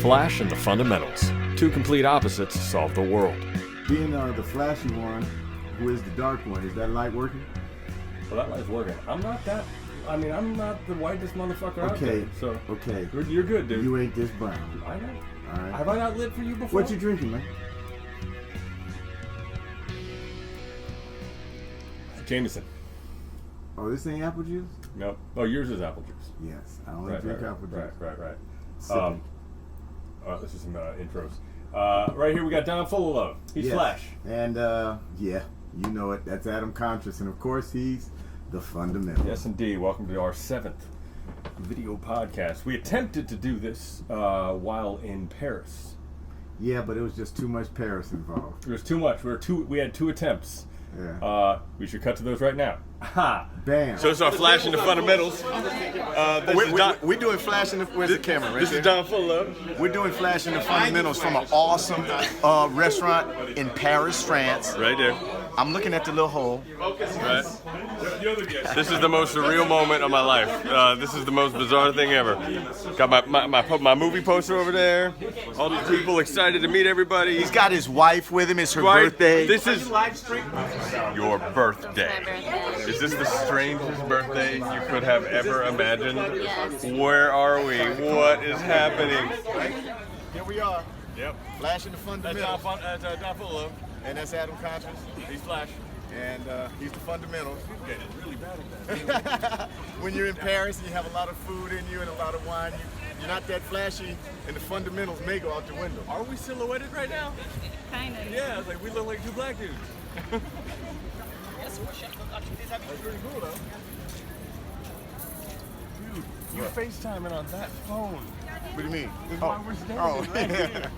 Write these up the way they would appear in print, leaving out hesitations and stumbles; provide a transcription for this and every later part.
Flash and the Fundamentals. Two complete opposites solve the world. Being the flashy one, who is the dark one, is that light working? Well, that light's working. I'm not the whitest motherfucker out there. So, okay. You're good, dude. You ain't this brown. I know. All right. Have I not lit for you before? What you drinking, man? Jameson. Oh, this ain't apple juice? Nope. Oh, yours is apple juice. Yes, I only drink apple juice. Right. Sip it. Let's do some intros. Right here we got Don Full of Love. He's Flash. And, yeah, you know it. That's Adam Contras. And, of course, he's the Fundamental. Yes, indeed. Welcome to our 7th video podcast. We attempted to do this while in Paris. Yeah, but it was just too much Paris involved. There was too much. We had 2 attempts. Yeah. We should cut to those right now. Aha! Bam. So it's our Flash and the Fundamentals. We're doing Flash and the... Where's the camera? Right This there? is Don Full Love. We're doing Flash and the Fundamentals from an awesome restaurant in Paris, France. Right there. I'm looking at the little hole. Right. This is the most surreal moment of my life. This is the most bizarre thing ever. Got my movie poster over there. All these people excited to meet everybody. He's got his wife with him. It's her birthday. This is your birthday. Is this the strangest birthday you could have ever imagined? Yes. Where are we? What is happening? Here we are. Yep. Flash and the Fundamentals. That's Don Full Love. And that's Adam Contras. He's Flash. And he's the Fundamentals. Okay, it's really bad at that. When you're in Paris and you have a lot of food in you and a lot of wine, you're not that flashy, and the Fundamentals may go out the window. Are we silhouetted right now? Kind of. Yeah, it's like we look like 2 black dudes. That's pretty cool, though. Dude, you're FaceTiming on that phone. What do you mean? That's why we're standing right here.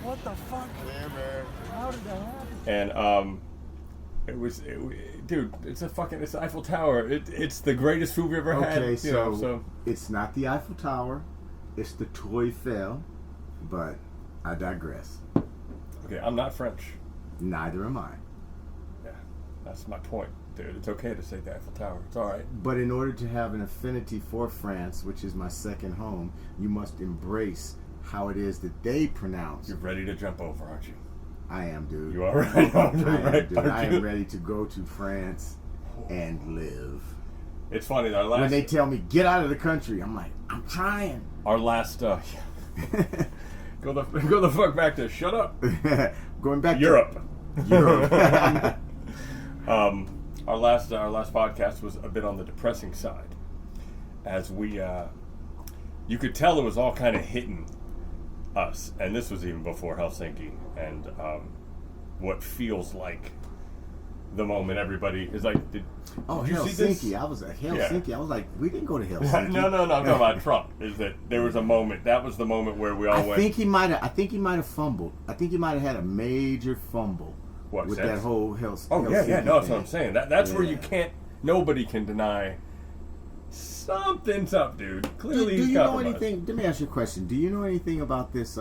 What the fuck? Yeah, man. How did that happen? And dude, it's the Eiffel Tower. It's the greatest food we ever had. Okay, So so it's not the Eiffel Tower. It's the Tour Eiffel. But I digress. okay, I'm not French. Neither am I. Yeah, that's my point, dude. It's okay to say the Eiffel Tower. It's all right. But in order to have an affinity for France, which is my second home, you must embrace how it is that they pronounce. You're ready to jump over, aren't you? I am, dude. You are right. I am, dude. I am ready to go to France and live. It's funny. When they tell me get out of the country, I'm like, I'm trying. Our last go the fuck back to shut up. Going back Europe. to Europe. Our last podcast was a bit on the depressing side, as we you could tell it was all kind of hitting us, and this was even before Helsinki, and what feels like the moment everybody is like, did you see this? Helsinki. I was at Helsinki. Yeah. I was like, we didn't go to Helsinki. No, I'm talking about Trump. Is that there was a moment, that was the moment where we all I went. think he might have fumbled. I think he might have had a major fumble with that whole Helsinki. Oh, yeah, thing. no, that's what I'm saying. That's where you can't, nobody can deny something's up, dude. Clearly do he's you know compromised. anything? Let me ask you a question. Do you know anything about this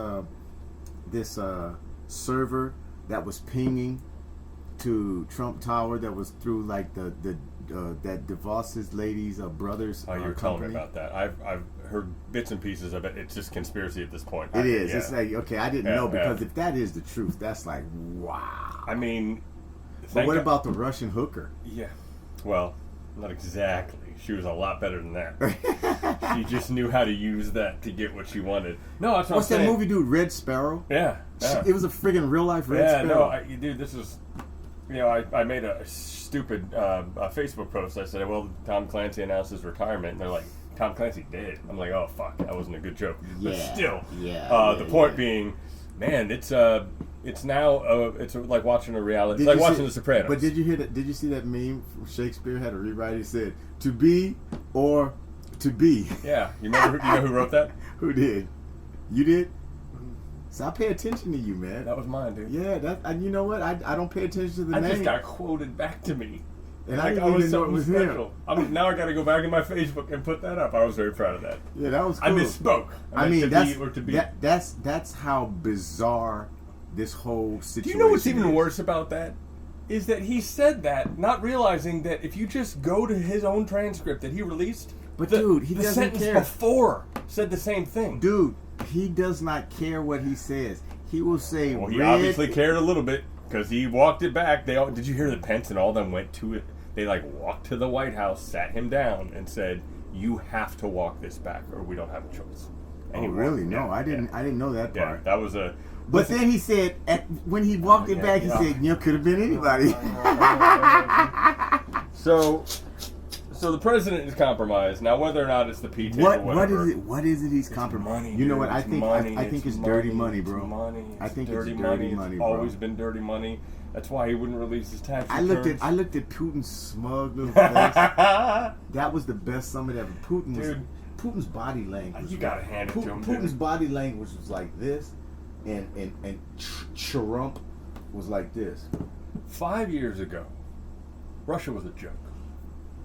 server that was pinging to Trump Tower that was through like the that DeVos's ladies brothers? Oh, you were telling me about that. I've heard bits and pieces of it. It's just conspiracy at this point. It is. Yeah. It's like, okay, I didn't know, because if that is the truth, that's like, wow. I mean, but what about the Russian hooker? Yeah. Well, not exactly. She was a lot better than that. She just knew how to use that to get what she wanted. No, that's what What's I'm saying. that movie, dude? Red Sparrow? Yeah. It was a friggin' real life Red Sparrow. Yeah, no, dude, this is... I made a stupid Facebook post. I said, well, Tom Clancy announced his retirement. And they're like, Tom Clancy dead. I'm like, oh, fuck, that wasn't a good joke. Yeah, but still, the point being, man, it's now it's like watching a reality. It's like watching The Sopranos. But did you hear that? Did you see that meme? Shakespeare had a rewrite. He said, "To be or to be." Yeah, you know who wrote that? Who did? You did? So I pay attention to you, man. That was mine, dude. Yeah, and you know what? I don't pay attention to the name. I just got quoted back to me. And like I didn't even know it was special. Now I got to go back in my Facebook and put that up. I was very proud of that. Yeah, that was cool. I misspoke. I mean, that's how bizarre this whole situation. Do you know what's even worse about that? Is that he said that, not realizing that if you just go to his own transcript that he released, but dude, he the doesn't sentence care. before said the same thing. Dude, he does not care what he says. He will say Well, he red. obviously cared a little bit because he walked it back. Did you hear that Pence and all them went to it? They walked to the White House, sat him down, and said, "You have to walk this back, or we don't have a choice." And Oh, he really? walked- No, yeah, I didn't. yeah. I didn't know that Yeah, part. that was a. But then he said, when he walked it Yeah, back, he yeah. said, "You could have been anybody." So the president is compromised now. Whether or not it's the P tape or What whatever. is it? What is it? He's compromised. Money, You know dude. what? I It's think money. I think it's dirty money, It's bro. money. I think it's dirty dirty money. money, It's bro. always been dirty money. That's why he wouldn't release his tax I returns. looked at Putin's smug little face. That was the best summit ever. Putin's body language. You gotta hand it to him, Putin's dude. body language was like this, and Trump was like this. 5 years ago, Russia was a joke.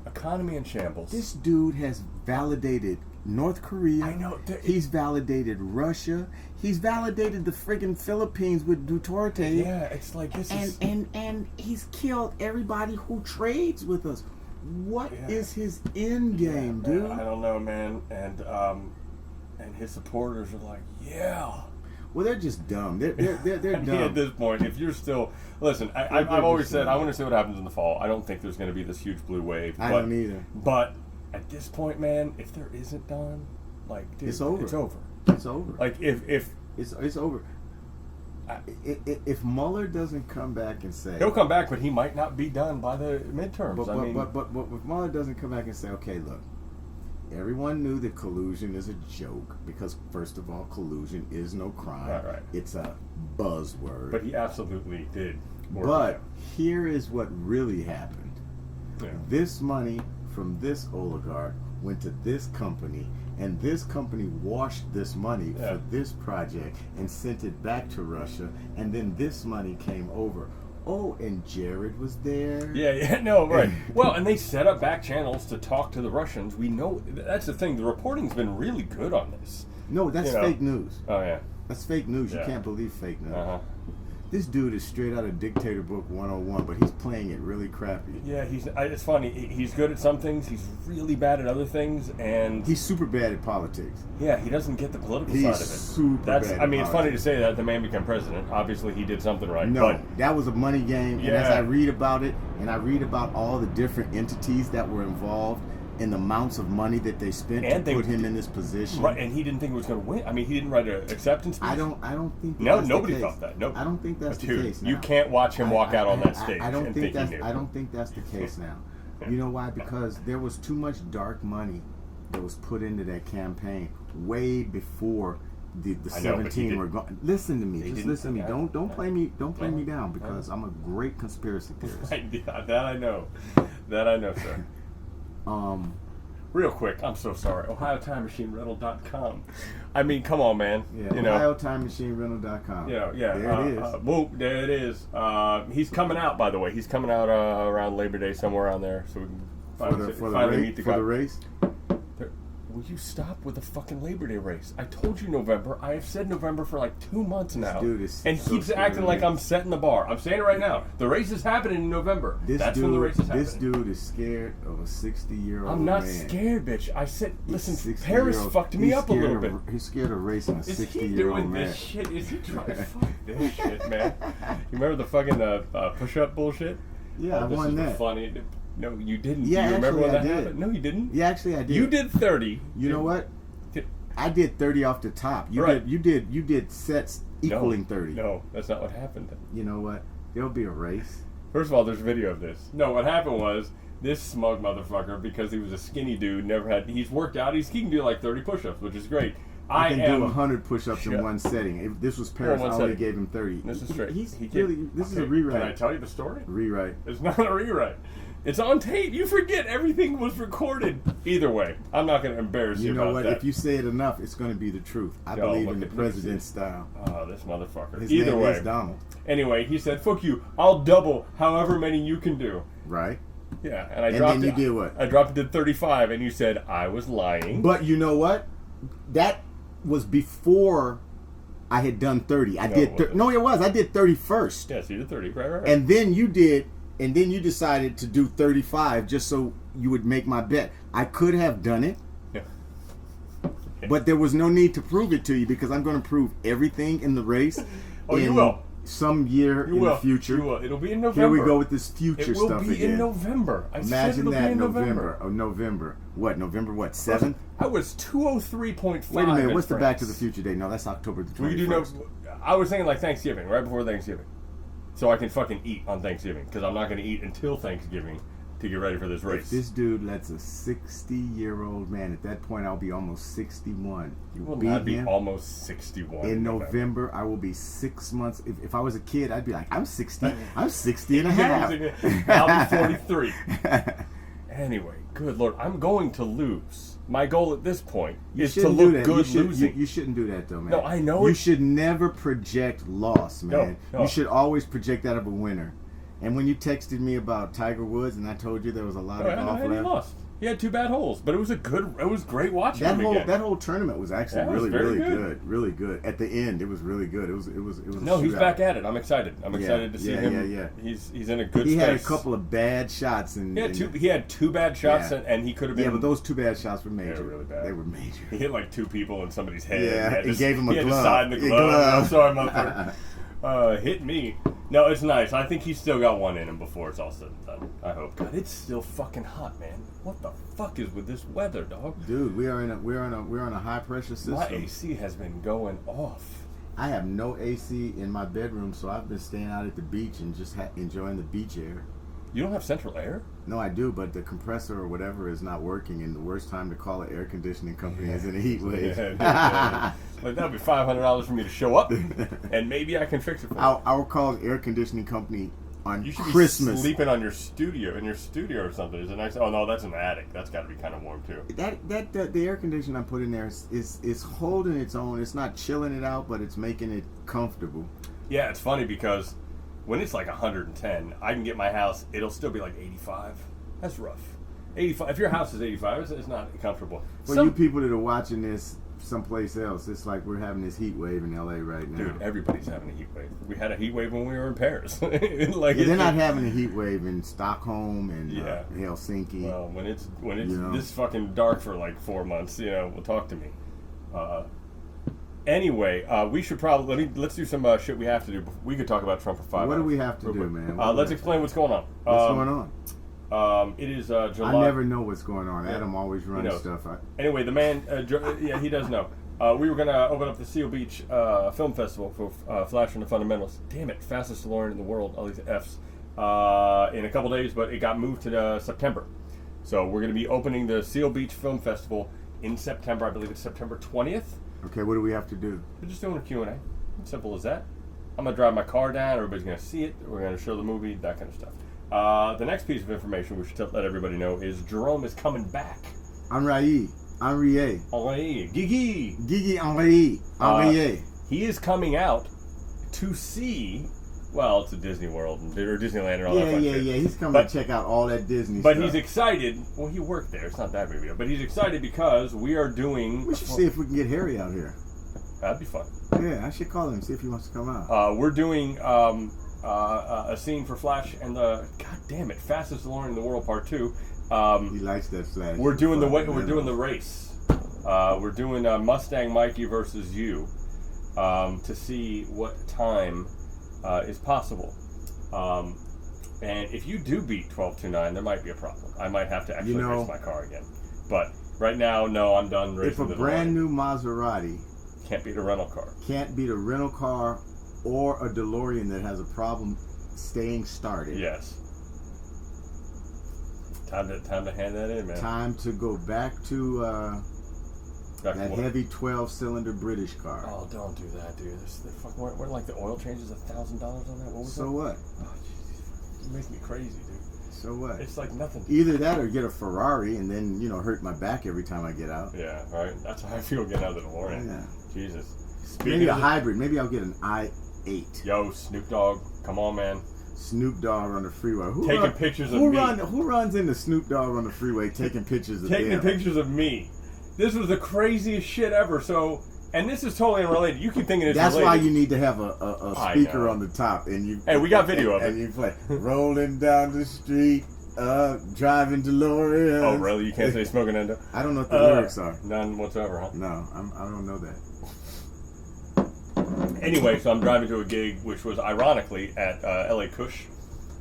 Economy in shambles. This dude has validated North Korea. I know. He's validated Russia. He's validated the friggin' Philippines with Duterte. Yeah, it's like this is. And he's killed everybody who trades with us. What is Yeah. his end game, Man, dude? I don't know, man. And his supporters are like, yeah. Well, they're just dumb. They're I mean, dumb. at this point, if you're still listen, I've always said I want to see what happens in the fall. I don't think there's going to be this huge blue wave. I don't either. But at this point, man, if there isn't done, like, dude, It's over. It's over. It's over. Like if It's over. If Mueller doesn't come back and say, he'll come back, but he might not be done by the midterms. but if Mueller doesn't come back and say, okay, look, everyone knew that collusion is a joke because, first of all, collusion is no crime. Right. It's a buzzword. but he absolutely did. work But it here is what really happened. out. Yeah. This money from this oligarch went to this company, and this company washed this money Yeah. for this project and sent it back to Russia, and then this money came over. Oh, and Jared was there. Yeah, no, right. Well, and they set up back channels to talk to the Russians. We know that's the thing. The reporting's been really good on this. No, that's You know. fake news. Oh yeah. That's fake news. You Yeah. can't believe fake news. Uh huh. This dude is straight out of Dictator Book 101, but he's playing it really crappy. Yeah, it's funny. He's good at some things. He's really bad at other things, and He's super bad at politics. yeah, he doesn't get the political He's side of it. super That's. bad I at mean, it's funny to politics. say that the man became president. Obviously, he did something right. No, But that was a money game. And as Yeah. I read about it, and I read about all the different entities that were involved and the amounts of money that they spent And to they- put him in this position. right, and he didn't think he was going to win. I mean, he didn't write an acceptance speech. I don't think No, that's nobody the case. thought that. Nope. I don't think that's the Dude, case now. you can't watch him walk out on that stage I don't and think think he that's knew. I don't think that's the case now. You know why? Because there was too much dark money that was put into that campaign way before the I know, but he 17 were didn't- gone. Listen to me. They Just didn't- listen to me. yeah. Don't play me. Don't play me Yeah. down because I'm a great conspiracy theorist. That I know. That I know, sir. Real quick, I'm so sorry. OhioTimeMachineRental.com. I mean, come on, man. Yeah, you know, OhioTimeMachineRental.com. yeah. There it is. Whoop, there it is. He's coming out, by the way. He's coming out around Labor Day, somewhere around there, so we can finally meet the guy. For the race. Will you stop with the fucking Labor Day race? I told you November. I have said November for like 2 months now. dude is and so keeps scared acting of like me. I'm setting the bar. I'm saying it right now. The race is happening in November. That's when the race is happening. This dude is scared of a 60-year-old I'm not man. scared, bitch. I said, He's listen, 60 Paris year old. fucked me He's up a little scared bit. of- He's scared of racing a Is he 60-year-old doing man. this shit? Is he trying? Fuck this shit, man. You remember the fucking push-up bullshit? Yeah, I this won is that. Funny. No, you didn't. Yeah, Do you remember actually, when that I did. happened? No, you didn't. Yeah, actually, I did. You did 30. You know what? I did 30 off the top. You Right. did. You did sets equaling 30. No, that's not what happened. You know what? There'll be a race. First of all, there's video of this. No, what happened was this smug motherfucker, because he was a skinny dude, he's worked out. He can do like 30 push-ups, which is great. I can do 100 push-ups in Shut- one setting. If this was Paris, one I only setting. gave him 30. This is straight. He's He really. can't- This is a okay, rewrite. Can I tell you the story? Rewrite. It's not a rewrite. It's on tape. You forget everything was recorded. Either way, I'm not going to embarrass you, You know about what? that. If you say it enough, it's going to be the truth. I Yo, believe look in the at- president's style. Oh, this motherfucker. His Either name way. is Donald. Anyway, he said, "Fuck you. I'll double however many you can do." Right? Yeah, and I And dropped then it. you did what? I dropped it to 35, and you said I was lying. But you know what? That was before I had done 30. I No, did it wasn't. no, it was. I did 30 first. Yeah, so you did 30, right. And then you decided to do 35 just so you would make my bet. I could have done it. Yeah. But there was no need to prove it to you because I'm going to prove everything in the race. Oh, you in will. Some year You in will. the future. You will. It'll be in November. Here we go with this future It will stuff be again. in November. I said Imagine it'll that be in November. Oh, November. What? November what? 7th? I was 203.5. Wait a minute. in What's the Back to the France. Future date? No, that's October the 21st. We do know. I was thinking like Thanksgiving, right before Thanksgiving, so I can fucking eat on Thanksgiving because I'm not going to eat until Thanksgiving to get ready for this If race. this dude lets a 60-year-old man, at that point I'll be almost 61. You will beat not be him almost 61 in November. I will be 6 months. If I was a kid, I'd be like, I'm 60. I'm 60 and a half. I'll be 43. Anyway, good lord, I'm going to lose. My goal at this point You is to shouldn't do look that. good You losing. You shouldn't do that though, man. No, I know You it- should never project loss, man. No. You should always project that of a winner. And when you texted me about Tiger Woods, and I told you there was a lot Oh, of yeah, golf and he left, lost. He had 2 bad holes, but it was great watching him again. that whole tournament was actually Yeah, it was really very good, really good. At the end, it was really good. It was. No, a he's shootout. back at it. I'm excited. I'm excited to see him. Yeah. He's in a good He space. had a couple of bad shots, and He had two bad shots, Yeah. and he could have been. yeah, but those 2 bad shots were major. They were really bad. They were major. He hit like 2 people in somebody's head. Yeah, and he gave him a he had to glove. sign the A glove. glove. I'm sorry, motherfucker. Hit me. No, it's nice. I think he's still got one in him before it's all said and done. I hope. God, it's still fucking hot, man. What the fuck is with this weather, dog? Dude, we're on a high pressure system. My AC has been going off. I have no AC in my bedroom, so I've been staying out at the beach and just enjoying the beach air. You don't have central air? No, I do, but the compressor or whatever is not working, and the worst time to call an air conditioning company is in a heat wave. Like, that'd be $500 for me to show up, and maybe I can fix it for you. I'll call an air conditioning company on You should Christmas. be sleeping on your studio, or something. Is it nice? Oh no, that's an attic. That's got to be kind of warm too. The air conditioning I put in there is holding its own. It's not chilling it out, but it's making it comfortable. Yeah, it's funny because when it's like 110, I can get my house. It'll still be like 85. That's rough. 85. If your house is 85, it's not comfortable. For you people that are watching this someplace else, it's like we're having this heat wave in LA right now. Dude, everybody's having a heat wave. We had a heat wave when we were in Paris. Like Yeah, they're not having a heat wave in Stockholm and Yeah. Helsinki. Well, when it's You know. this fucking dark for like 4 months, well, talk to me. Anyway, we should probably let's do some shit we have to do. We could talk about Trump for 5 What do hours. we have to real do, quick. man? What do we Let's have explain what's going on. What's going on? It is July. I never know what's going on. Yeah. Adam always runs knows. stuff. Anyway, the man, he does know. We were going to open up the Seal Beach Film Festival for Flash and the Fundamentals. Damn it, fastest DeLorean in the world, all these Fs, in a couple days, but it got moved to September. So we're going to be opening the Seal Beach Film Festival in September. I believe it's September 20th. Okay, what do we have to do? We're just doing a Q&A. Simple as that. I'm going to drive my car down. Everybody's going to see it. We're going to show the movie, that kind of stuff. The next piece of information we should let everybody know is Jerome is coming back. Henri. Henri. Gigi. Gigi Henri. He is coming out to see, well, it's a Disney World or Disneyland and all that fun shit. Yeah. He's coming But- to check out all that Disney But stuff. he's excited. Well, he worked there. It's not that big of a deal. But he's excited because we are doing. We should see if we can get Harry out here. That'd be fun. Yeah, I should call him, see if he wants to come out. We're doing a scene for Flash and the God damn it, fastest DeLorean in the world, part 2. He likes that Flash. We're doing Fuck, the race. We're doing Mustang Mikey versus you to see what time is possible. And if you do beat 12:29, there might be a problem. I might have to actually race my car again. But right now, no, I'm done racing. If a brand new Maserati can't beat a rental car. Can't beat a rental car or a DeLorean that has a problem staying started. Yes. Time to hand that in, man. Time to go back to Back that to what? heavy 12-cylinder British car. Oh, don't do that, dude. Weren't like the oil changes $1,000 on that? What was So that? what? Oh, jeez. You make me crazy, dude. So what? It's like nothing. Either that or get a Ferrari and then, hurt my back every time I get out. Yeah, right. That's how I feel getting out of the DeLorean. Yeah. Jesus. Maybe a of hybrid. Maybe I'll get an i8. Yo, Snoop Dogg, come on, man. Snoop Dogg on the freeway. Taking pictures of me. Who runs into Snoop Dogg on the freeway taking pictures of Taking them? pictures of me. This was the craziest shit ever. So, and this is totally unrelated. You keep thinking it's That's related. why you need to have a I speaker know. on the top, and you. Hey, we got video of and it. you play rolling down the street. Driving DeLorean. Oh, really? You can't say smoking endo? I don't know what the lyrics are. None whatsoever, huh? No, I don't know that. Anyway, so I'm driving to a gig, which was ironically at LA Kush,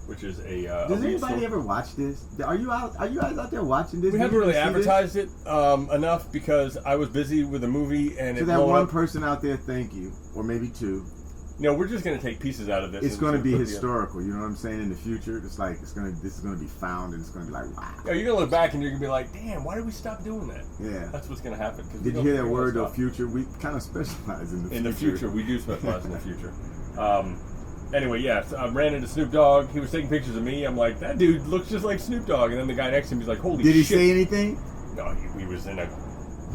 which is a. Does weed anybody store. ever watch this? Are you guys out there watching this? We Did haven't you really see this? advertised it enough because I was busy with a movie and To it that blew one up. person out there, thank you, or maybe two. No, we're just gonna take pieces out of this. It's and going to just be put together. historical. You know what I'm saying? In the future, it's like this is going to be found, and it's going to be like, wow. Yeah, you're gonna look back and you're gonna be like, damn, why did we stop doing that? Yeah. That's what's gonna happen. 'cause we Did you don't- hear we that don't word though? stop. Future. We kind of specialize in the future. In the future, we do specialize in the future. Anyway, yeah, so I ran into Snoop Dogg. He was taking pictures of me. I'm like, that dude looks just like Snoop Dogg. And then the guy next to him, he's like, holy Did he shit. say anything? No, he was in a.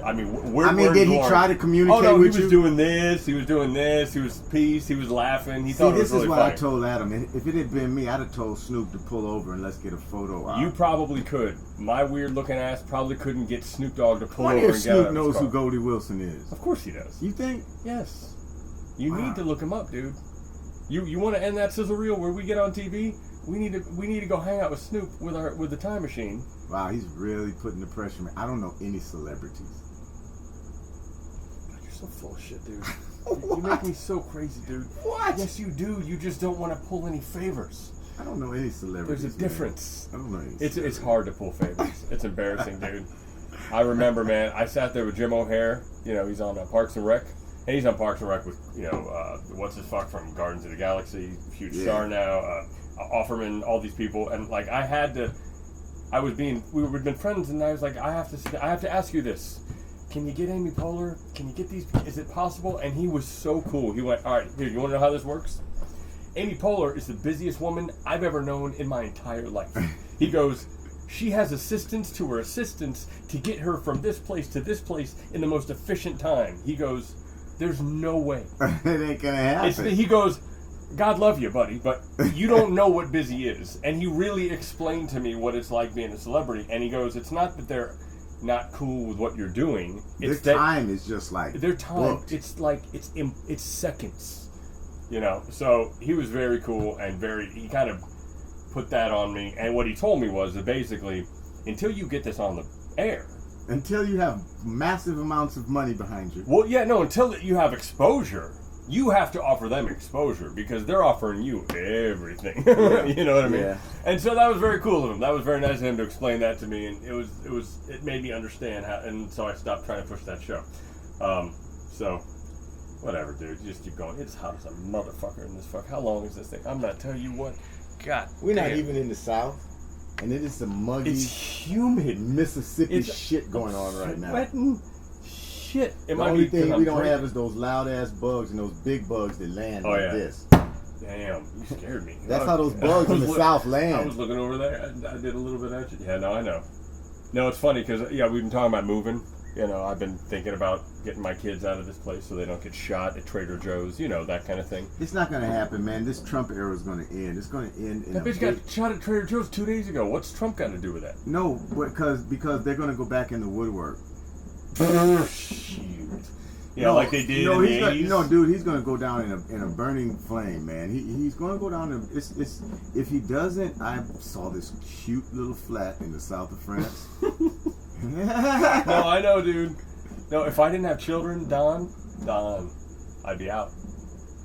I mean, Did he try to communicate Oh no, with he you? was doing this. He was doing this. He was peace. He was laughing. He See, thought it this was really is what funny. I told Adam. If it had been me, I'd have told Snoop to pull over and let's get a photo out. You probably could. My weird looking ass probably couldn't get Snoop Dogg to pull I over wonder if and get out Snoop of his knows car. who Goldie Wilson is. Of course he does. You think? Yes. You Wow. need to look him up, dude. You want to end that sizzle reel where we get on TV? We need to go hang out with Snoop with the time machine. Wow, he's really putting the pressure on me. I don't know any celebrities. God, you're so full of shit, dude. You make me so crazy, dude. What? Yes, you do. You just don't want to pull any favors. I don't know any celebrities. There's a man. difference. I don't know any It's celebrities. hard to pull favors. It's embarrassing, dude. I remember, man. I sat there with Jim O'Hare. You know, he's on Parks and Rec. And he's on Parks and Rec with, what's his fuck from Guardians of the Galaxy, huge Yeah. star now, Offerman, all these people. And, like, we've been friends, and I was like, I have to ask you this. Can you get Amy Poehler? Can you get these? Is it possible? And he was so cool. He went, all right, here, you want to know how this works? Amy Poehler is the busiest woman I've ever known in my entire life. He goes, she has assistants to her assistants to get her from this place to this place in the most efficient time. He goes, there's no way. It ain't gonna happen. He goes, God love you, buddy, but you don't know what busy is. And he really explained to me what it's like being a celebrity. And he goes, it's not that they're not cool with what you're doing. It's Their that time is just like their time. booked. It's like it's seconds. You know. So he was very cool and he kind of put that on me. And what he told me was that basically, until you get this on the air. Until you have massive amounts of money behind you. Well, yeah, no, until you have exposure, you have to offer them exposure because they're offering you everything. You know what I mean? Yeah. And so that was very cool of him. That was very nice of him to explain that to me, and it made me understand how. And so I stopped trying to push that show. So whatever, dude. You just keep going. It's hot as a motherfucker in this fuck. How long is this thing? I'm not telling you what. God, We're not damn. even in the South, and it is some muggy It's humid. Mississippi It's shit going on right now. Sweating shit. It The might only be 'cause thing I'm we don't drinking. have is those loud ass bugs and those big bugs that land Oh, like yeah. this. Damn, you scared me. That's how those bugs in the South land. I was looking over there. I did a little bit at you. Yeah, no, I know. No, it's funny because we've been talking about moving. You know, I've been thinking about getting my kids out of this place so they don't get shot at Trader Joe's. You know, that kind of thing. It's not going to happen, man. This Trump era is going to end. It's going to end in That a bitch big... got shot at Trader Joe's 2 days ago. What's Trump got to do with that? No, because they're going to go back in the woodwork. Shoot. You know, like they did in the 80s. Dude, he's going to go down in a burning flame, man. He's going to go down. It's if he doesn't, I saw this cute little flat in the south of France. No, I know, dude. No, if I didn't have children, Don, I'd be out.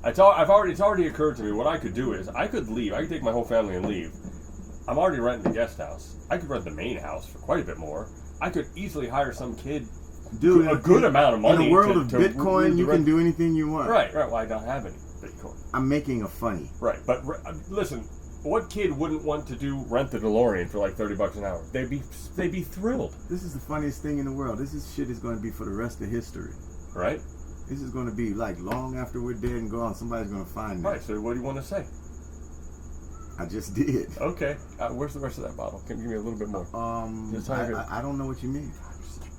It's already occurred to me. What I could do is I could leave. I could take my whole family and leave. I'm already renting the guest house. I could rent the main house for quite a bit more. I could easily hire some kid. Dude, A good amount of money In the world to- of to Bitcoin, you redirect- can do anything you want. Right. Well, I don't have any Bitcoin. I'm making a funny. Right, but listen, what kid wouldn't want to rent the DeLorean for like $30 an hour? They'd be thrilled, This is the funniest thing in the world. Shit is going to be for the rest of history. right? This is going to be like long after we're dead and gone. Somebody's going to find Right. this. So what do you want to say? I just did. Okay. Where's the rest of that bottle? Can you give me a little bit more? Just tiny bit. I don't know what you mean.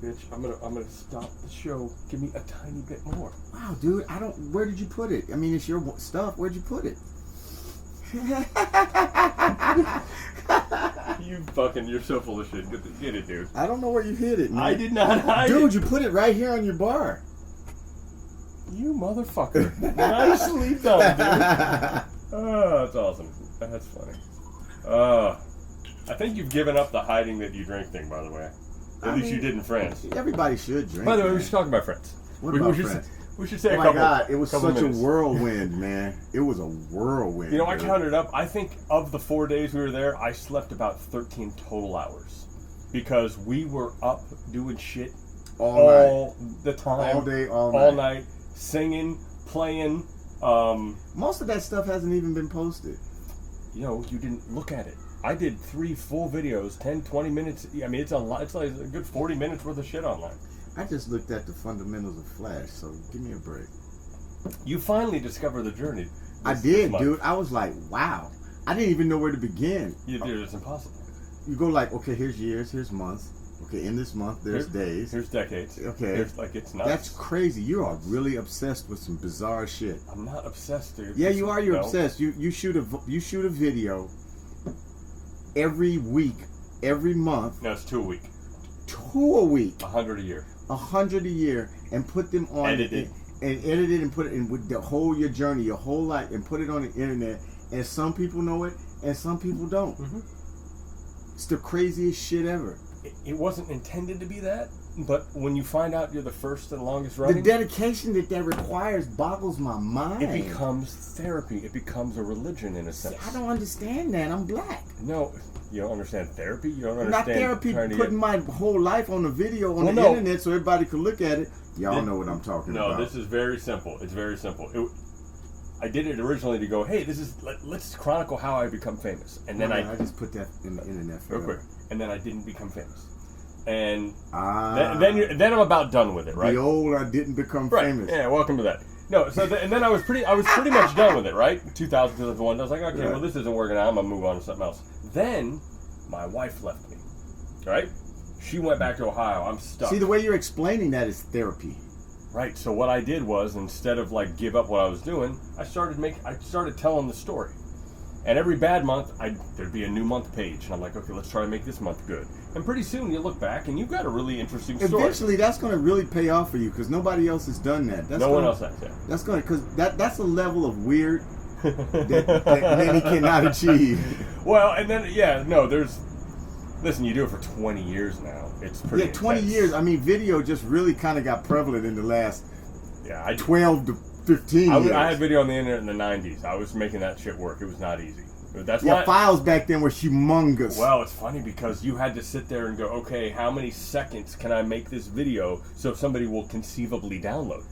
Bitch, I'm gonna stop the show. Give me a tiny bit more. Wow, dude, I don't. Where did you put it? I mean, it's your stuff. Where'd you put it? You're so full of shit. Get it, dude. I don't know where you hid it, man. I did not hide Dude, it. you put it right here on your bar. You motherfucker. Nicely done, dude. Oh, that's awesome. That's funny. I think you've given up the hiding that you drink thing, by the way. At least you did in France. Everybody should drink. By the way, we man. should talk about France. What we, about we should, France? We should say Oh a my couple. God! It was couple such minutes. a whirlwind, man. It was a whirlwind. You know, I dude. counted up. I think of the 4 days we were there, I slept about 13 total hours because we were up doing shit all the time, all day, all night, singing, playing. Most of that stuff hasn't even been posted. You know, you didn't look at it. I did 3 full videos, 10, 20 minutes. I mean, it's a lot. It's like a good 40 minutes worth of shit online. I just looked at the fundamentals of Flash, so give me a break. You finally discovered the journey. I did, dude. I was like, wow. I didn't even know where to begin. Dude, it's impossible. You go like, okay, here's years, here's months. Okay, in this month, there's days. Here's decades. Okay. Here's, like, it's nuts. That's crazy. You are really obsessed with some bizarre shit. I'm not obsessed, dude. Yeah, you are. You're No. obsessed. You shoot a video every week, every month, No, it's 2 a week. 2 a week, 100 a year. 100 a year, and put them on Edited. and edit it and put it in with the whole your journey, your whole life, and put it on the internet. And some people know it, and some people don't. Mhm. It's the craziest shit ever. It wasn't intended to be that, but when you find out you're the first and longest The running, dedication that requires boggles my mind. it becomes therapy. It becomes a religion in a sense. I don't understand that. I'm black. No, you don't understand therapy. You don't Not understand therapy, trying to putting get. my whole life on a video on Well, the no. internet so everybody could look at it. Y'all know what I'm talking No, about. this is very simple. It's very simple. I did it originally to go, hey, let's chronicle how I become famous, and then I just put that in the internet for real quick, and then I didn't become famous, and Ah, then I'm about done with it, right? the old I didn't become Right. famous. Yeah, welcome to that. No, so and then I was pretty much done with it, right? 2000, 2001. I was like, okay, Right. well, this isn't working out. I'm gonna move on to something else. Then my wife left me, right? She went back to Ohio. I'm stuck. See, the way you're explaining that is therapy. Right. So what I did was, instead of like give up what I was doing, I started telling the story. And every bad month, there'd be a new month page, and I'm like, okay, let's try to make this month good. And pretty soon you look back and you've got a really interesting story. Eventually, that's going to really pay off for you because nobody else has done that. That's No one gonna- else has, yeah. That's going to, because that's a level of weird that many cannot achieve. Well, and then listen, you do it for 20 years now. It's pretty Yeah, 20 intense. years. I mean, video just really kind of got prevalent in the last Yeah, 12 to 15 years. I had video on the internet in the 90s. I was making that shit work. It was not easy. That's Yeah, why. files back then were humongous. Well, it's funny because you had to sit there and go, okay, how many seconds can I make this video so somebody will conceivably download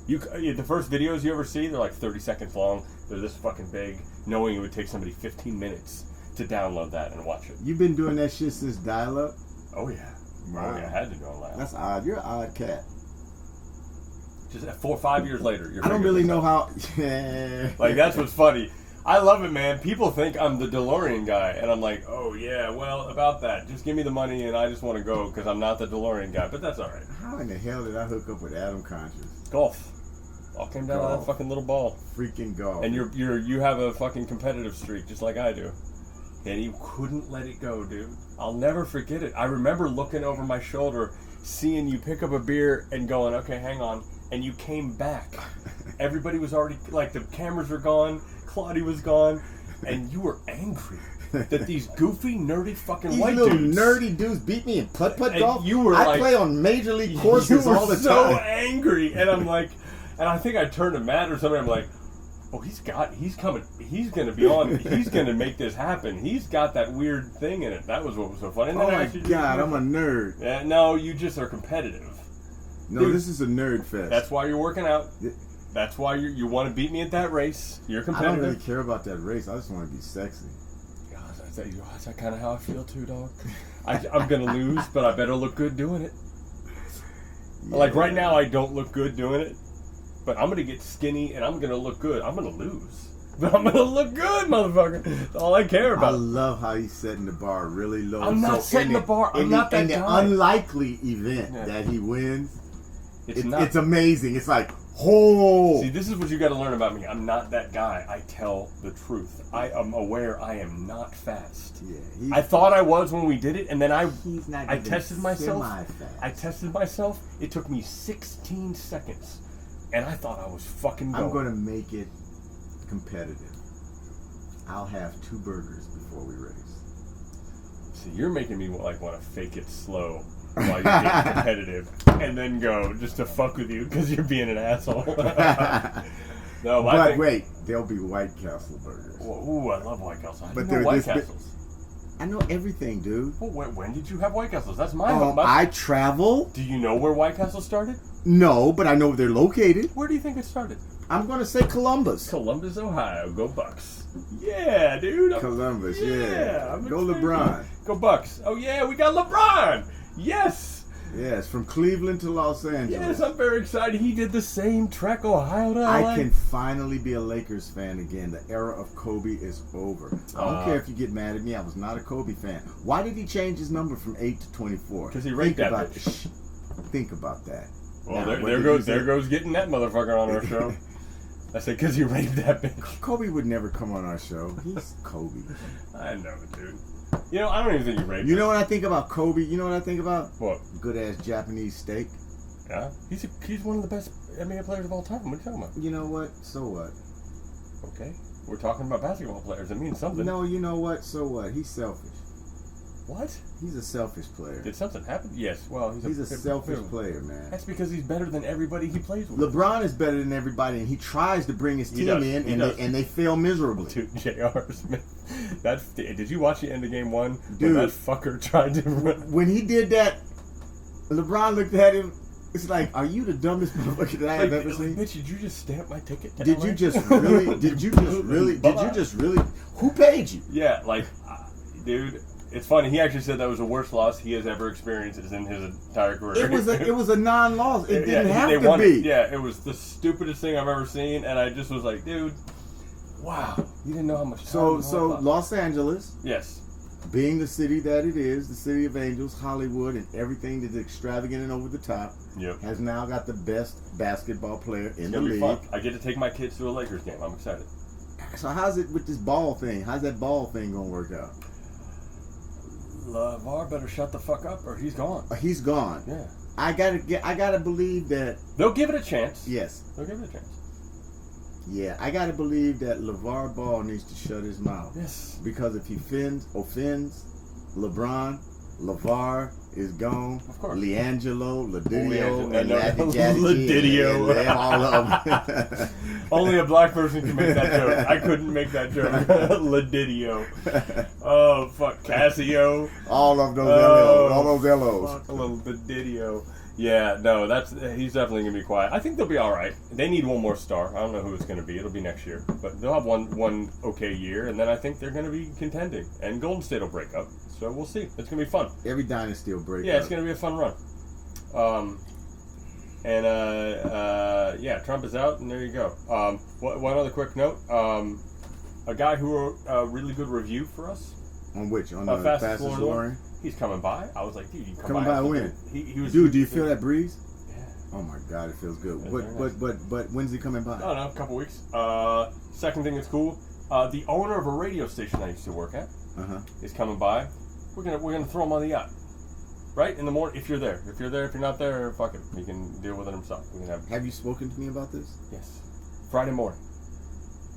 it? The first videos you ever see, they're like 30 seconds long. They're this fucking big, knowing it would take somebody 15 minutes to download that and watch it. You've been doing that shit since dial-up? Oh, yeah. Wow. Oh, yeah, I had to do all that. That's odd. You're an odd cat. Just 4 or 5 years later, you're I don't figuring really this know out. how... Like, that's what's funny. I love it, man. People think I'm the DeLorean guy, and I'm like, oh, yeah, well, about that. Just give me the money, and I just want to go, because I'm not the DeLorean guy, but that's all right. How in the hell did I hook up with Adam Conscious? Golf. All came down to Golf. that fucking little ball. Freaking golf. And you have a fucking competitive streak, just like I do. And you couldn't let it go, dude. I'll never forget it. I remember looking over my shoulder, seeing you pick up a beer and going, okay, hang on. And you came back. Everybody was already, like, the cameras were gone, Claudia was gone, and you were angry that these goofy, nerdy fucking These white little dudes. nerdy dudes beat me in putt-putt And golf. you were I like- play on major league You courses were all the so time. angry, and I'm like, and I think I turned to Matt or something. I'm like, oh, he's coming. He's gonna be on. He's gonna make this happen. He's got that weird thing in it. That was what was so funny. And Oh then my actually- god, I'm a nerd. Yeah, no, you just are competitive. No, Dude, this is a nerd fest. That's why you're working out. Yeah. That's why you want to beat me at that race. You're I don't competitive. really care about that race. I just want to be sexy. God, is that kind of how I feel too, dog? I'm gonna lose, but I better look good doing it. Like right now, I don't look good doing it, but I'm gonna get skinny and I'm gonna look good. I'm gonna lose, but I'm gonna look good, motherfucker. That's all I care I about. love how he's setting the bar really low. I'm not setting the bar. I'm in not that in the guy. unlikely event Yeah. that he wins, It's not. it's amazing. It's like, oh, See, this is what you got to learn about me. I'm not that guy. I tell the truth. I am aware I am not fast. yeah. He's, I thought I was when we did it, and then he's not I even tested myself. semi-fast. I tested myself. It took me 16 seconds, and I thought I was fucking going. I'm going to make it competitive. I'll have 2 burgers before we race. See, you're making me want to fake it slow while you're being competitive, and then go just to fuck with you because you're being an asshole. No, But wait, there'll be White Castle burgers. Ooh, I love White Castle. I But didn't know they're White this big- Castles. I know everything, dude. Well, when did you have White Castles? That's my I travel? Do you know where White Castle started? No, but I know where they're located. Where do you think it started? I'm going to say Columbus. Columbus, Ohio. Go Bucks. Yeah, dude. Columbus, yeah. I'm Go excited. LeBron. Go Bucks. Oh, yeah, we got LeBron. Yes. Yes, from Cleveland to Los Angeles. Yes, I'm very excited. He did the same trek, Ohio to LA. I can finally be a Lakers fan again. The era of Kobe is over. I don't care if you get mad at me. I was not a Kobe fan. Why did he change his number from 8 to 24? 'Cause he raped that about bitch. Think about that. Well, Now, what there did goes you say? there goes getting that motherfucker on our show. I said because he raped that bitch. Kobe would never come on our show. He's Kobe. I know, dude. You know, I don't even think he raped. You her. know what I think about Kobe? You know what I think about? What? Good ass Japanese steak. Yeah, he's one of the best NBA players of all time. What are you talking about? You know what? So what? Okay, we're talking about basketball players. It means something. No, you know what? So what? He's selfish. What? He's a selfish player. Did something happen? Yes. Well, He's a selfish player, man. That's because he's better than everybody he plays with. LeBron is better than everybody, and he tries to bring his He team does. in, He and does. they fail miserably. Dude, J.R. Smith. Did you watch the end of game one? Dude. When that fucker tried to. When he did that, LeBron looked at him. It's like, are you the dumbest motherfucker that I have ever seen? Bitch, did you just stamp my ticket? to Did LA? you just really? Did you just really? Who paid you? Yeah, like, dude, it's funny. He actually said that was the worst loss he has ever experienced in his entire career. It was a non-loss. It didn't they have to won be. it. Yeah, it was the stupidest thing I've ever seen, and I just was like, dude, wow, you didn't know how much. So time you had. Los Angeles, Yes. being the city that it is, the city of angels, Hollywood, and everything that's extravagant and over the top, Yep. has now got the best basketball player in It's the gonna be league. fun. I get to take my kids to a Lakers game. I'm excited. So how's it with this ball thing? How's that ball thing gonna work out? LeVar better shut the fuck up, or he's gone. He's gone. Yeah. I gotta believe that. They'll give it a chance. Yes. They'll give it a chance. Yeah, I gotta believe that LeVar Ball needs to shut his mouth. Yes. Because if he offends LeBron, LeVar is gone. Of course. LiAngelo, Ladidio, No, and no, Ladidio, Ladidio. all of them. Only a black person can make that joke. I couldn't make that joke. Ladidio. Oh, fuck. Casio. all of those Oh, LLs. All those LOs. Fuck a little Ladidio. Yeah, no, he's definitely going to be quiet. I think they'll be all right. They need one more star. I don't know who it's going to be. It'll be next year. But they'll have one okay year, and then I think they're going to be contending. And Golden State will break up. So we'll see. It's going to be fun. Every dynasty will break Yeah, up. it's going to be a fun run. Yeah, Trump is out, and there you go. One other quick note. A guy who wrote a really good review for us. On which? On the Fastest fastest Florida. Lorry? He's coming by. I was like, dude, you come Coming by. by when? He was. Dude, do you feel that breeze? Yeah. Oh my God, it feels good. That's But very but when's he coming by? I don't know, a couple weeks. Second thing that's cool. The owner of a radio station I used to work at is coming by. We're gonna throw him on the yacht. Right in the morning, if you're there. If you're not there, fuck it. He can deal with it himself. We can have. Have you spoken to me about this? Yes. Friday morning.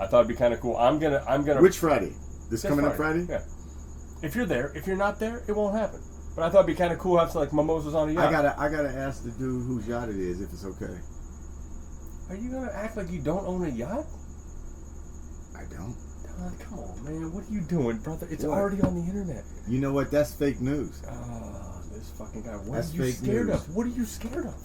I thought it'd be kind of cool. I'm gonna. Which Friday? This coming up Friday? Yeah. If you're there, if you're not there, it won't happen. But I thought it'd be kind of cool to have some like mimosas on a yacht. I gotta ask the dude whose yacht it is if it's okay. Are you gonna act like you don't own a yacht? I don't. Come on, man. What are you doing, brother? It's What? already on the internet. You know what? That's fake news. Oh, this fucking guy. What That's are you fake scared news. of? What are you scared of?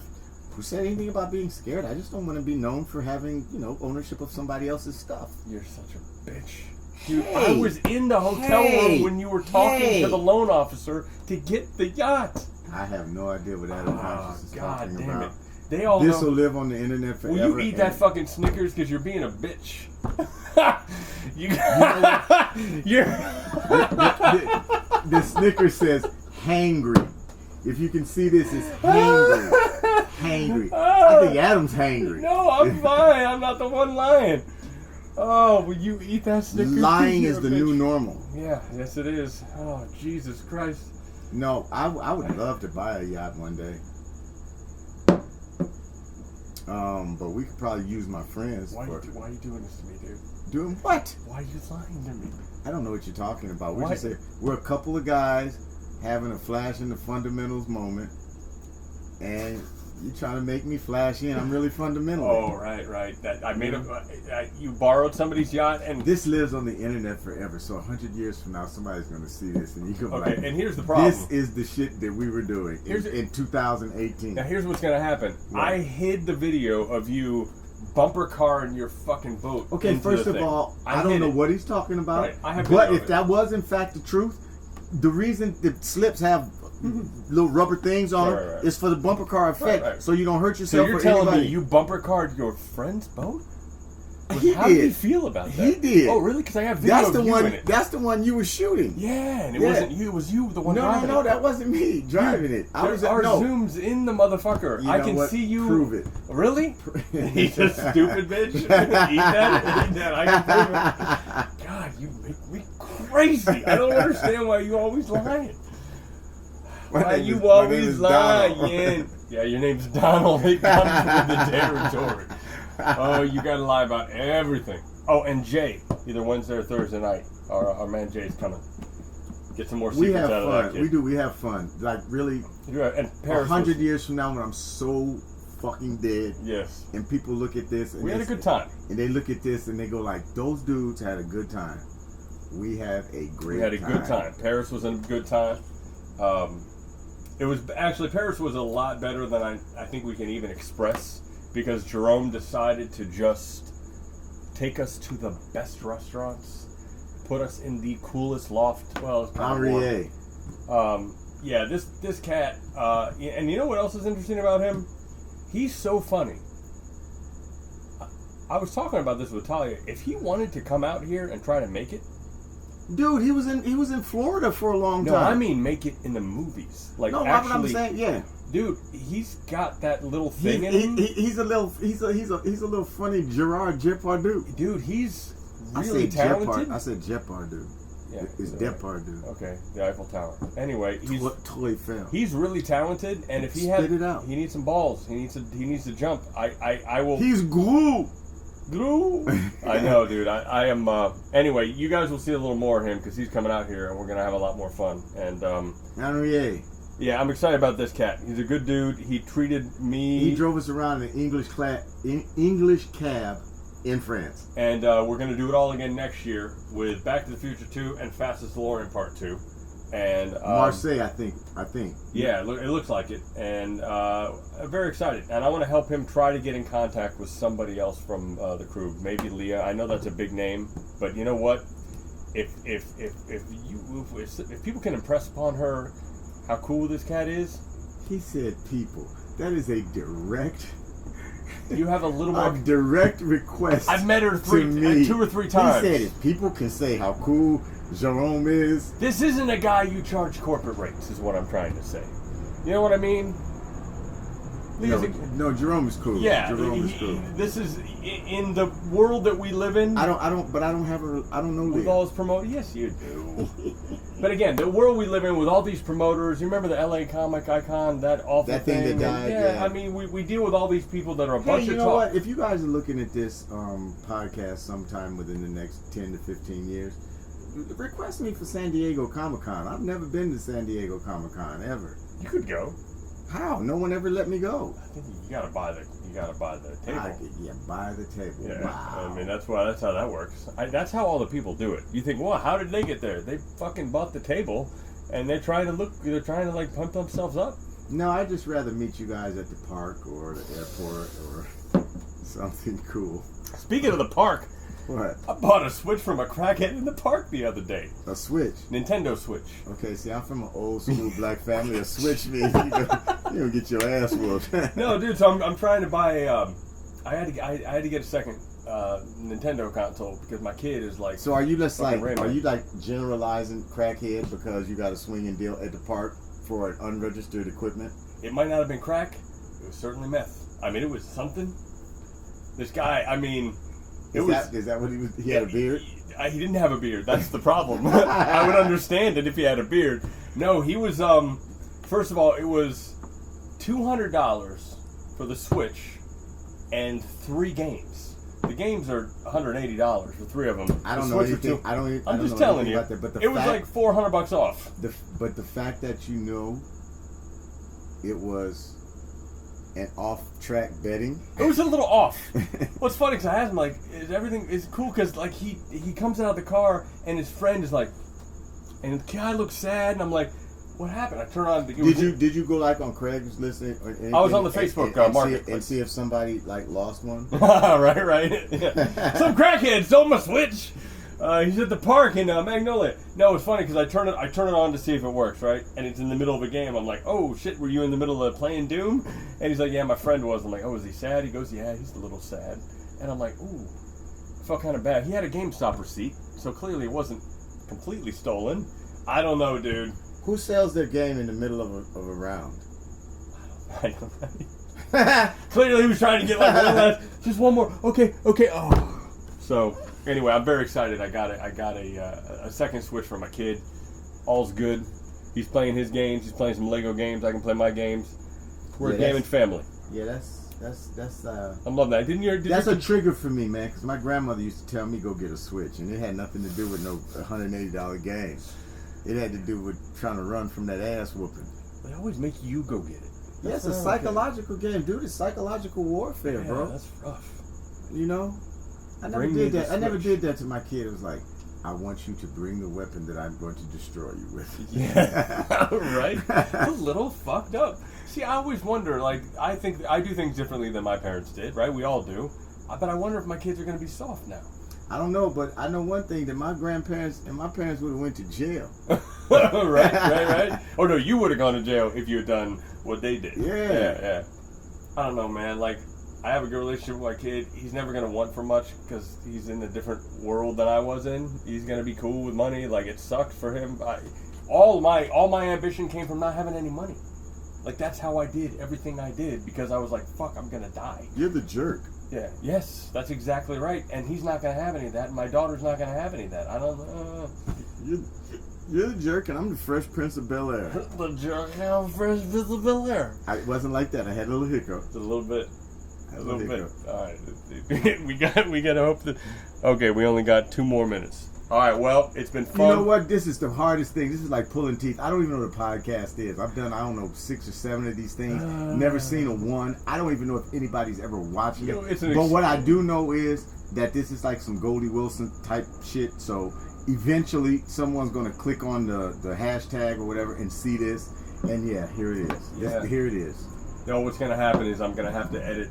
Who said anything about being scared? I just don't want to be known for having, ownership of somebody else's stuff. You're such a bitch. Dude, Hey. I was in the hotel Hey. room when you were talking Hey. to the loan officer to get the yacht. I have no idea what Adam Oh, Conscious is God talking damn about. it. They all This know. will live on the internet forever. Will you eat that and- fucking Snickers because you're being a bitch? you're. the Snickers says hangry. If you can see this, it's hangry. Hangry. I think Adam's hangry. No, I'm fine. I'm not the one lying. Oh, will you eat that Snickers? Lying You're is a the bitch. new normal. Yeah, yes it is. Oh, Jesus Christ. No, I would love to buy a yacht one day. But we could probably use my friends. Why for are you doing this to me, dude? doing what? Why are you lying to me? I don't know what you're talking about. Why- We're a couple of guys having a flash in the fundamentals moment, and you're trying to make me flash in. I'm really fundamental. Oh, right. That I made you borrowed somebody's yacht and This lives on the internet forever. So 100 years from now, somebody's going to see this, and you go okay. like, And here's the problem. "This is the shit that we were doing in 2018." Now here's what's gonna happen. What? I hid the video of you bumper car in your fucking boat. Okay, into first the of thing. all, I I don't hid know it. what he's talking about. Right, I have but video of if it. that was in fact the truth, the reason the slips have little rubber things on them Right. is for the bumper car effect, Right. so you don't hurt So yourself you're or telling anybody. me you bumper carred your friend's boat? He How did he did. feel about that? He did. Oh, really? Because I have video That's of the you one. in it. That's the one you were shooting. Yeah, and it Yeah. wasn't you. It was you, the one No, driving no, it. that wasn't me driving it. I was Our no. zooms in the motherfucker. You I know can what? see you. Prove it. Really? He's a stupid bitch. Eat that. Eat that. I can prove it. God, you make me crazy. I don't understand why you always lying. Why name you is- my name always is Donald. lying? Yeah, your name's Donald. It comes with the territory. Oh, you gotta lie about everything. Oh, and Jay, either Wednesday or Thursday night, our man Jay's coming. Get some more We secrets have out of that fun. kid. We do. We have fun. Like really, Yeah, and Paris 100 was- years from now, when I'm so fucking dead, Yes. and people look at this, and We had a they good say- time. and they look at this and they go like, "Those dudes had a good time." We have a great. We had a good time. Paris was a good time. It was actually Paris was a lot better than I think we can even express because Jerome decided to just take us to the best restaurants, put us in the coolest loft. Well, it's kind of warm. Henrier. Yeah, this cat, and you know what else is interesting about him? He's so funny. I was talking about this with Talia. If he wanted to come out here and try to make it, Dude, he was in Florida for a long no, time. I mean make it in the movies. Like no, actually, what I'm saying, yeah. dude, he's got that little thing in him. He's a little funny Gerard Depardieu. Dude, he's I really said talented. I said Depardieu. Yeah, It's you're right. Depardieu. Okay, the Eiffel Tower. Anyway, Totally fell. he's really talented, and if he Spit it out. he needs some balls. He needs to jump. I will. He's Gru. Glue. I know, dude. I am. Anyway, you guys will see a little more of him because he's coming out here, and we're gonna have a lot more fun. And Henrier. yeah, I'm excited about this cat. He's a good dude. He treated me. He drove us around in an English cab in France. And we're going to do it all again next year with Back to the Future 2 and Fastest DeLorean Part 2. And Marseille, I think. yeah, it looks like it. And I'm very excited. And I want to help him try to get in contact with somebody else from the crew. Maybe Leah. I know that's a big name. But you know what? If people can impress upon her how cool this cat is, He said people. That is a direct you have a little more. direct request. I've met her to me. 2 or 3 times. He said if people can say how cool Jerome is. This isn't a guy you charge corporate rates, is what I'm trying to say. You know what I mean? No, Jerome is cool. Yeah, Jerome is cool. this is in the world that we live in. I don't know with Leah. all his promoters. Yes, you do. But again, the world we live in with all these promoters. You remember the LA Comic Icon, that awful That thing that And died, yeah, yeah. I mean, we deal with all these people that are a Hey, bunch you of know talk. what? If you guys are looking at this podcast sometime within the next 10 to 15 years, request me for San Diego Comic-Con. I've never been to San Diego Comic-Con ever. You could go. How? No one ever let me go. I think you gotta buy the table. Buy the table. Yeah, Wow. I mean that's how that works. That's how all the people do it. You think, well, how did they get there? They fucking bought the table, and they're trying to like pump themselves up. No, I'd just rather meet you guys at the park or the airport or something cool. Speaking of the park, What? I bought a Switch from a crackhead in the park the other day. A Switch? Nintendo Switch. Okay, see, I'm from an old school black family. A Switch means you gonna get your ass whooped. No, dude. So I'm trying to buy. I had to get a second Nintendo console because my kid is like. So are you just fucking like, Rayman. are you like generalizing crackhead because you got a swinging deal at the park for an unregistered equipment? It might not have been crack. It was certainly meth. I mean, it was something. This guy. I mean. Is that what he was? He had a beard? He didn't have a beard. That's the problem. I would understand it if he had a beard. No, he was. First of all, it was $200 for the Switch and 3 games. The games are $180 for 3 of them. I don't The know Switch are anything. two- I don't I'm know just telling anything you. about that, but the It was fact- like $400 off. But the fact that you know it was an off-track betting. It was a little off. What's funny because I asked him like, "Is everything is cool?" Because like he comes out of the car and his friend is like, and the guy looks sad, and I'm like, "What happened?" I turn on. Did you go like on Craigslist or anything? I was on the Facebook market and see if somebody like lost one. right. Yeah. Some crackhead stole my Switch. He's at the park in Magnolia. No, it's funny because I turn it on to see if it works, right? And it's in the middle of a game. I'm like, oh shit, were you in the middle of playing Doom? And he's like, yeah, my friend was. I'm like, oh, is he sad? He goes, yeah, he's a little sad. And I'm like, ooh, I felt kind of bad. He had a GameStop receipt, so clearly it wasn't completely stolen. I don't know, dude. Who sells their game in the middle of a round? I don't know. Clearly he was trying to get like one last, just one more. Okay. Oh. So anyway, I'm very excited. I got a second Switch for my kid. All's good. He's playing his games. He's playing some Lego games. I can play my games. We're a gaming family. Yeah, that's I'm loving that. that's a trigger for me, man. Because my grandmother used to tell me go get a Switch, and it had nothing to do with no $180 game. It had to do with trying to run from that ass whooping. They always make you go get it. Yeah, it's a psychological game, dude. It's psychological warfare, Yeah, bro. that's rough. You know, I never Bring me did the that. I never Switch. did that to my kid. It was like, I want you to bring the weapon that I'm going to destroy you with. Yeah, right. It's a little fucked up. See, I always wonder. Like, I think I do things differently than my parents did. Right? We all do. But I wonder if my kids are going to be soft now. I don't know, but I know one thing, that my grandparents and my parents would have went to jail. right. Oh no, you would have gone to jail if you had done what they did. Yeah. I don't know, man. Like, I have a good relationship with my kid. He's never gonna want for much because he's in a different world than I was in. He's gonna be cool with money. Like, it sucked for him. All my ambition came from not having any money. Like, that's how I did everything I did, because I was like, fuck, I'm gonna die. You're the jerk. Yeah. Yes, that's exactly right. And he's not gonna have any of that. And my daughter's not gonna have any of that. I don't know. You're the jerk, and I'm the Fresh Prince of Bel-Air. The jerk now, Fresh Visible there. It wasn't like that. I had a little hiccup. A little bit. I had A little bit. hiccup. All right. we gotta hope that. Okay, we only got 2 more minutes. All right. Well, it's been fun. You know what? This is the hardest thing. This is like pulling teeth. I don't even know what a podcast is. I've done, I don't know, 6 or 7 of these things. Never seen a one. I don't even know if anybody's ever watching it. It's an But what I do know is that this is like some Goldie Wilson type shit. So eventually someone's going to click on the hashtag or whatever and see this. And yeah, here it is. Yeah. Here it is. No, what's gonna happen is I'm gonna have to edit.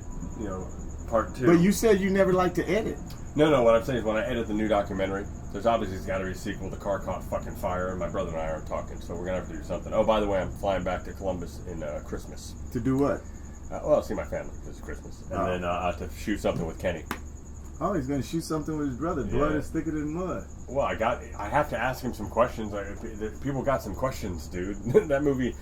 Part 2. But you said you never like to edit. No. What I'm saying is when I edit the new documentary, there's obviously got to be a sequel. The car caught fucking fire, and my brother and I aren't talking, so we're gonna have to do something. Oh, by the way, I'm flying back to Columbus in Christmas. To do what? I'll see my family because it's Christmas, and then I have to shoot something with Kenny. Oh, he's going to shoot something with his brother. Blood Yeah. is thicker than mud. Well, I have to ask him some questions. People got some questions, dude. That movie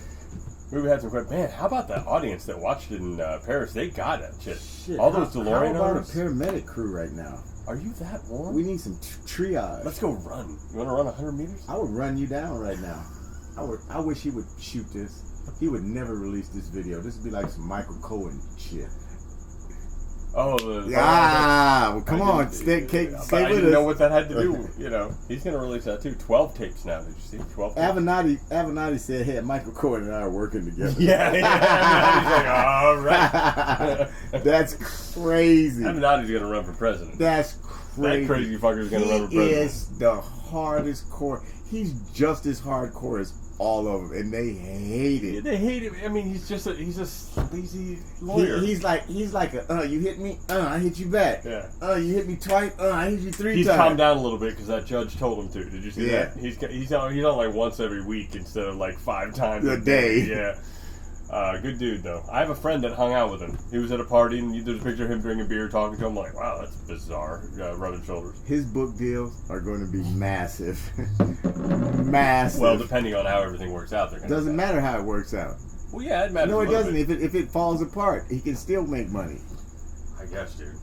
had some questions. Man, how about the audience that watched it in Paris? They got it. Shit. All those How DeLorean about a owners. paramedic crew right now? Are you that warm? We need some triage. Let's go run. You want to run 100 meters? I would run you down right now. I wish he would shoot this. He would never release this video. This would be like some Michael Cohen shit. Oh, Well, come on, stay But with I didn't know us. what that had to do. He's going to release that too. 12 tapes now. Did you see? 12 tapes. Avenatti said, "Hey, Michael Cohen and I are working together." Yeah. He's like, all right. That's crazy. Avenatti's going to run for president. That's crazy. That crazy fucker's going to run for He president. is the hardest core. He's just as hardcore as all of them, and they hate it. They hate him. I mean, he's a sleazy lawyer. He's like you hit me, I hit you back. Yeah. You hit me twice, I hit you 3 He's times. calmed down a little bit because that judge told him to. Did you see Yeah. that? He's on like once every week instead of like 5 times A day. Yeah. Good dude though. I have a friend that hung out with him. He was at a party and there's a picture of him drinking beer, talking to him. I'm like, wow, that's bizarre. Rubbing shoulders. His book deals are going to be massive. Massive. Well, depending on how everything works out, they're gonna. Doesn't matter how it works out. Well, yeah, it matters. No, a it little doesn't. bit. If it falls apart, he can still make money. I guess, dude.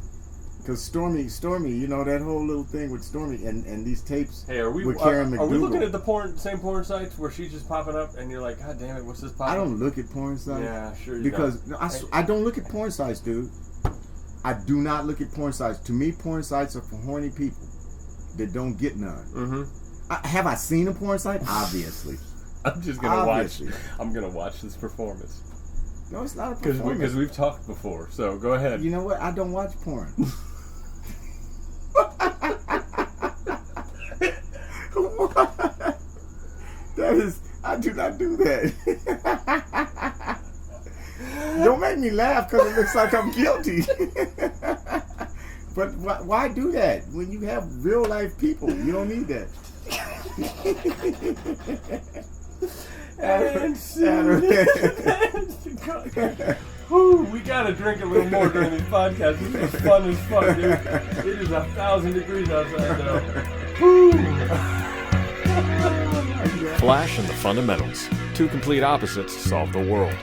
Because Stormy, you know that whole little thing with Stormy and these tapes. Hey, are we with Karen are we McDougal. looking at the same porn sites where she's just popping up and you're like, God damn it, what's this popping? I don't look at porn sites. Yeah, sure you Because don't. I don't look at porn sites, dude. I do not look at porn sites. To me, porn sites are for horny people that don't get none. Mm-hmm. Have I seen a porn site? Obviously. I'm just gonna Obviously. watch. I'm gonna watch this performance No, it's not a performance. because we've talked before. So go ahead. You know what? I don't watch porn. That is, I do not do that. Don't make me laugh because it looks like I'm guilty. But why do that when you have real life people? You don't need that. Whew, we gotta drink a little more during this podcast. This is fun as fuck, dude. It is 1,000 degrees outside now. Whew. Flash and the Fundamentals. Two complete opposites solve the world.